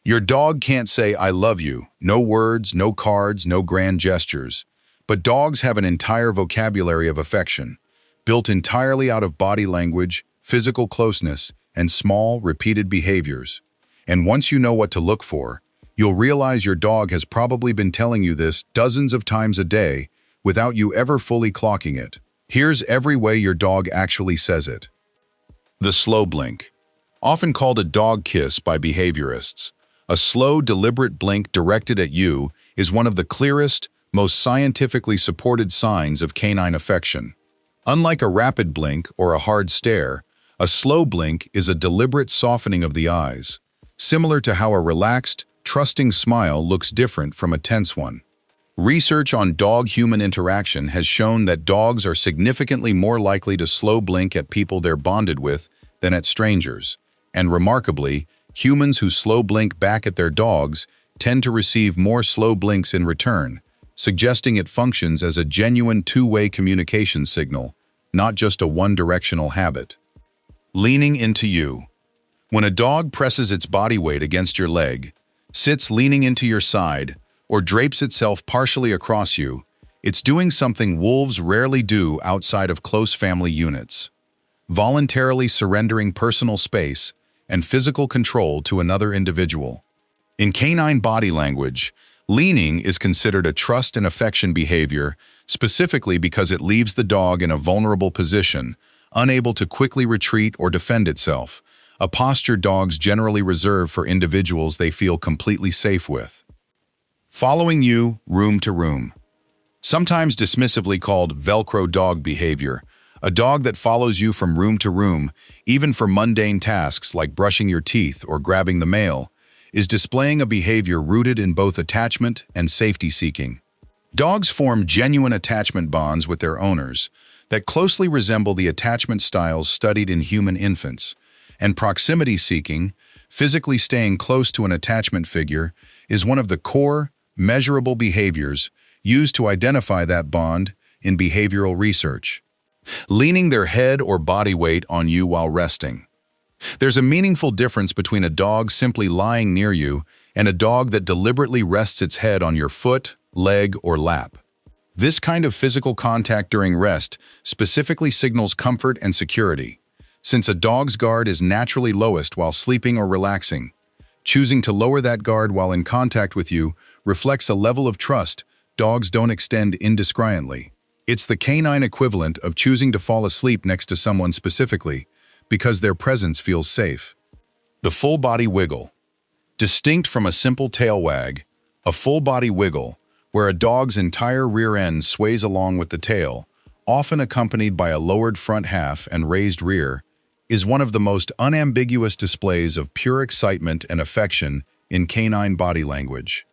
Your dog can't say, "I love you." No words, no cards, no grand gestures. But dogs have an entire vocabulary of affection, built entirely out of body language, physical closeness, and small, repeated behaviors. And once you know what to look for, you'll realize your dog has probably been telling you this dozens of times a day without you ever fully clocking it. Here's every way your dog actually says it. The slow blink. Often called a dog kiss by behaviorists, a slow, deliberate blink directed at you is one of the clearest, most scientifically supported signs of canine affection. Unlike a rapid blink or a hard stare, a slow blink is a deliberate softening of the eyes, similar to how a relaxed, trusting smile looks different from a tense one. Research on dog-human interaction has shown that dogs are significantly more likely to slow blink at people they're bonded with than at strangers, and remarkably, humans who slow blink back at their dogs tend to receive more slow blinks in return, suggesting it functions as a genuine two-way communication signal, not just a one-directional habit. Leaning into you. When a dog presses its body weight against your leg, sits leaning into your side, or drapes itself partially across you, it's doing something wolves rarely do outside of close family units. Voluntarily surrendering personal space and physical control to another individual. In canine body language, leaning is considered a trust and affection behavior, specifically because it leaves the dog in a vulnerable position, unable to quickly retreat or defend itself, a posture dogs generally reserve for individuals they feel completely safe with. Following you room to room. Sometimes dismissively called Velcro dog behavior, a dog that follows you from room to room, even for mundane tasks like brushing your teeth or grabbing the mail, is displaying a behavior rooted in both attachment and safety-seeking. Dogs form genuine attachment bonds with their owners that closely resemble the attachment styles studied in human infants, and proximity-seeking, physically staying close to an attachment figure, is one of the core, measurable behaviors used to identify that bond in behavioral research. Leaning their head or body weight on you while resting. There's a meaningful difference between a dog simply lying near you and a dog that deliberately rests its head on your foot, leg, or lap. This kind of physical contact during rest specifically signals comfort and security, since a dog's guard is naturally lowest while sleeping or relaxing. Choosing to lower that guard while in contact with you reflects a level of trust dogs don't extend indiscriminately. It's the canine equivalent of choosing to fall asleep next to someone specifically because their presence feels safe. The full body wiggle. Distinct from a simple tail wag, a full body wiggle, where a dog's entire rear end sways along with the tail, often accompanied by a lowered front half and raised rear, is one of the most unambiguous displays of pure excitement and affection in canine body language.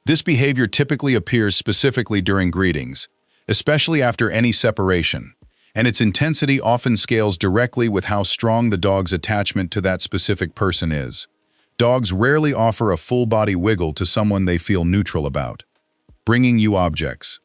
This behavior typically appears specifically during greetings, especially after any separation, and its intensity often scales directly with how strong the dog's attachment to that specific person is. Dogs rarely offer a full-body wiggle to someone they feel neutral about. Bringing you objects.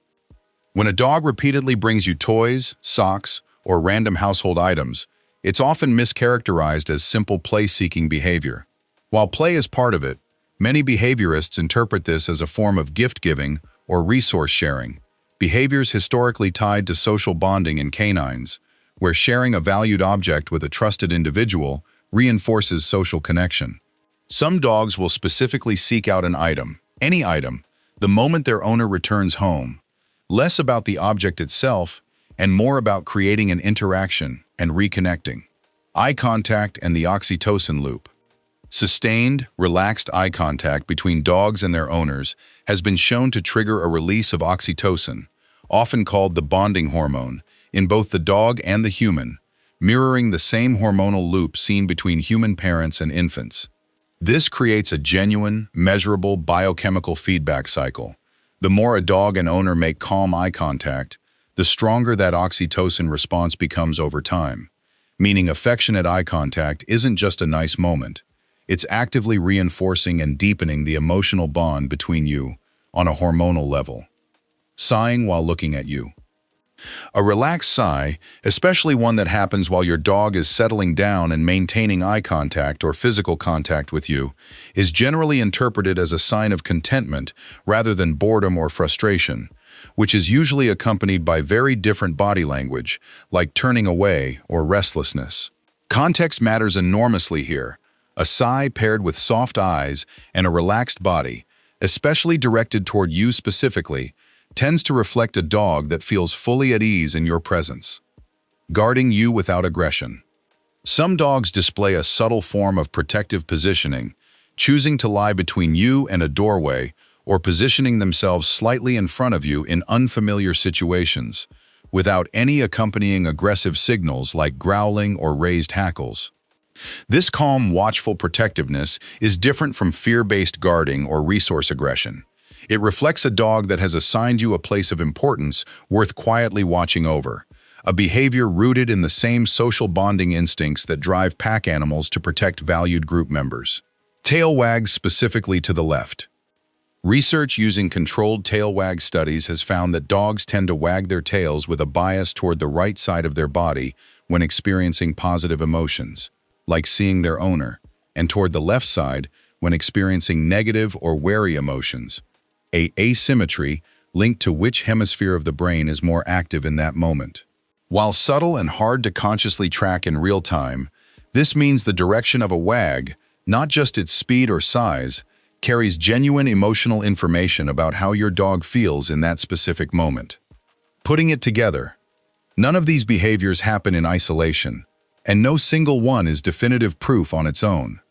When a dog repeatedly brings you toys, socks, or random household items, it's often mischaracterized as simple play-seeking behavior. While play is part of it, many behaviorists interpret this as a form of gift-giving or resource sharing, behaviors historically tied to social bonding in canines, where sharing a valued object with a trusted individual reinforces social connection. Some dogs will specifically seek out an item, any item, the moment their owner returns home, less about the object itself and more about creating an interaction and reconnecting. Eye contact and the oxytocin loop. Sustained, relaxed eye contact between dogs and their owners has been shown to trigger a release of oxytocin, often called the bonding hormone, in both the dog and the human, mirroring the same hormonal loop seen between human parents and infants. This creates a genuine, measurable biochemical feedback cycle. The more a dog and owner make calm eye contact, the stronger that oxytocin response becomes over time, meaning affectionate eye contact isn't just a nice moment. It's actively reinforcing and deepening the emotional bond between you on a hormonal level. Sighing while looking at you. A relaxed sigh, especially one that happens while your dog is settling down and maintaining eye contact or physical contact with you, is generally interpreted as a sign of contentment rather than boredom or frustration, which is usually accompanied by very different body language, like turning away or restlessness. Context matters enormously here. A sigh paired with soft eyes and a relaxed body, especially directed toward you specifically, tends to reflect a dog that feels fully at ease in your presence, guarding you without aggression. Some dogs display a subtle form of protective positioning, choosing to lie between you and a doorway or positioning themselves slightly in front of you in unfamiliar situations, without any accompanying aggressive signals like growling or raised hackles. This calm, watchful protectiveness is different from fear-based guarding or resource aggression. It reflects a dog that has assigned you a place of importance worth quietly watching over, a behavior rooted in the same social bonding instincts that drive pack animals to protect valued group members. Tail wags specifically to the left. Research using controlled tail wag studies has found that dogs tend to wag their tails with a bias toward the right side of their body when experiencing positive emotions, like seeing their owner, and toward the left side when experiencing negative or wary emotions, an asymmetry linked to which hemisphere of the brain is more active in that moment. While subtle and hard to consciously track in real time, this means the direction of a wag, not just its speed or size, carries genuine emotional information about how your dog feels in that specific moment. Putting it together, none of these behaviors happen in isolation, and no single one is definitive proof on its own.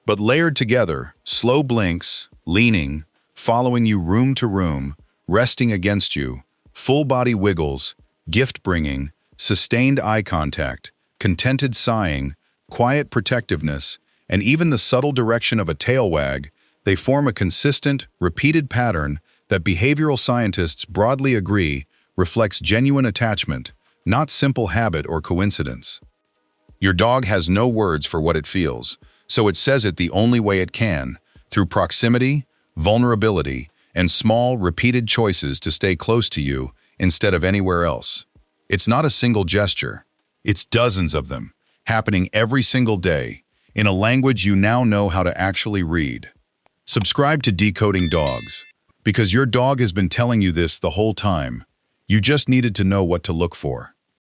But layered together, slow blinks, leaning, following you room to room, resting against you, full body wiggles, gift-bringing, sustained eye contact, contented sighing, quiet protectiveness, and even the subtle direction of a tail wag, they form a consistent, repeated pattern that behavioral scientists broadly agree reflects genuine attachment, not simple habit or coincidence. Your dog has no words for what it feels, so it says it the only way it can, through proximity, vulnerability, and small, repeated choices to stay close to you instead of anywhere else. It's not a single gesture. It's dozens of them, happening every single day, in a language you now know how to actually read. Subscribe to Decoding Dogs, because your dog has been telling you this the whole time. You just needed to know what to look for.